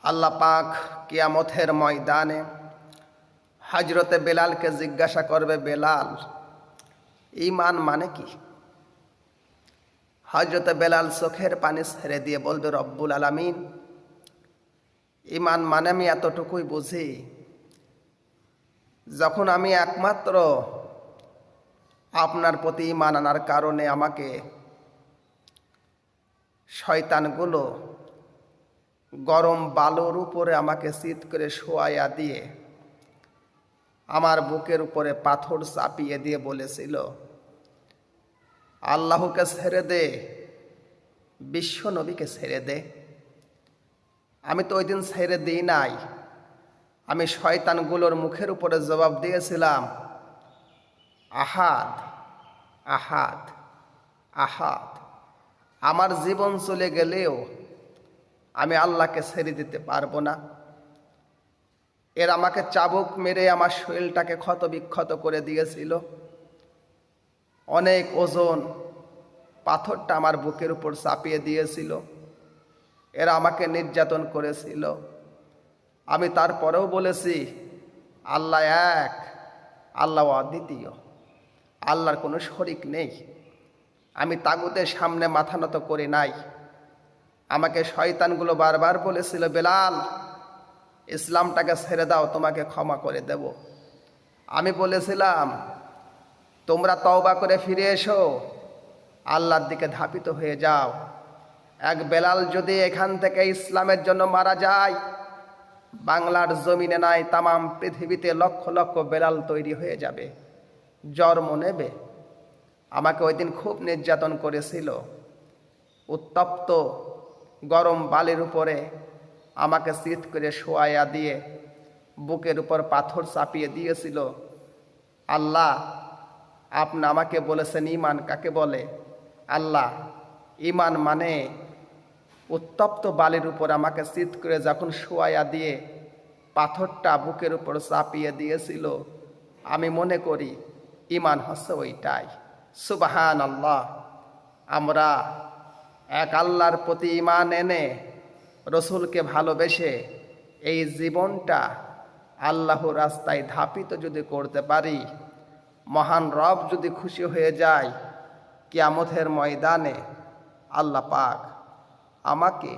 আল্লাহ পাক কিয়ামতের ময়দানে হযরতে বেলালকে জিজ্ঞাসা করবে, বেলাল, ঈমান মানে কি? হযরতে বেলাল চোখের পানি ছেড়ে দিয়ে বলবে, রব্বুল আলামিন, ঈমান মানে আমি এতটুকুই বুঝি, যখন আমি একমাত্র আপনার প্রতি ঈমান আনার কারণে আমাকে শয়তানগুলো গরম বালুর উপরে আমাকে চিৎ করে শোয়াইয়া দিয়ে আমার বুকের উপরে পাথর চাপিয়ে দিয়ে বলেছিল, আল্লাহকে ছেড়ে দে, বিশ্ব নবীকে ছেড়ে দে। আমি তো ওই দিন ছেড়ে দিই নাই। আমি শয়তানগুলোর মুখের উপরে জবাব দিয়েছিলাম, আহাদ আহাদ আহাদ। আমার জীবন চলে গেলেও আমি আল্লাহকে ছেড়ে দিতে পারবো না। এর আমাকে চাবুক মেরে আমার শরীরটাকে ক্ষত বিক্ষত করে দিয়েছিল। অনেক ওজন পাথরটা আমার বুকের উপর চাপিয়ে দিয়েছিল। এরা আমাকে নির্যাতন করেছিল। আমি তারপরেও বলেছি, আল্লাহ এক, আল্লাহ অদ্বিতীয়, আল্লাহর কোনো শরিক নেই। আমি তাগুতের সামনে মাথা নত করি নাই। আমাকে শয়তানগুলো বারবার বলেছিল, বেলাল, ইসলামটাকে ছেড়ে দাও, তোমাকে ক্ষমা করে দেব। আমি বলেছিলাম, তোমরা তওবা করে ফিরে এসো, আল্লাহর দিকে ধাপিত হয়ে যাও। এক বেলাল যদি এখান থেকে ইসলামের জন্য মারা যায়, বাংলার জমিনে নাই, তামাম পৃথিবীতে লক্ষ লক্ষ বেলাল তৈরি হয়ে যাবে, জন্ম নেবে। আমাকে ওই দিন খুব নির্যাতন করেছিল। উত্তপ্ত গরম বালির উপরে আমাকে চিৎ করে শোয়াইয়া দিয়ে বুকের উপর পাথর চাপিয়ে দিয়েছিল। আল্লাহ, আপনি আমাকে বলেছেন ঈমান কাকে বলে? আল্লাহ, ঈমান মানে উত্তপ্ত বালির উপর আমাকে চিৎ করে যখন শোয়াইয়া দিয়ে পাথরটা বুকের উপর চাপিয়ে দিয়েছিল, আমি মনে করি ঈমান হচ্ছে ওইটাই। সুবহান আল্লাহ। আমরা এক আল্লাহর প্রতি ঈমান এনে রসুলকে ভালোবেসে এই জীবনটা আল্লাহর রাস্তায় ধাপিত যদি করতে পারি, মহান রব যদি খুশি হয়ে যায়, কিয়ামতের ময়দানে আল্লাহ পাক আমাকে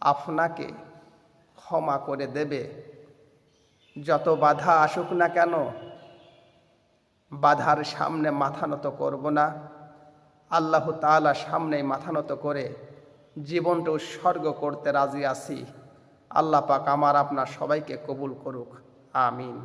আপনাকে ক্ষমা করে দেবে। যত বাধা আসুক না কেন, বাধার সামনে মাথা নত করব না। আল্লাহ তাআলার সামনে মাথা নত করে জীবনটা উৎসর্গ করতে রাজি আছি। আল্লাহ পাক আমার আপনার সবাইকে কবুল করুক, আমিন।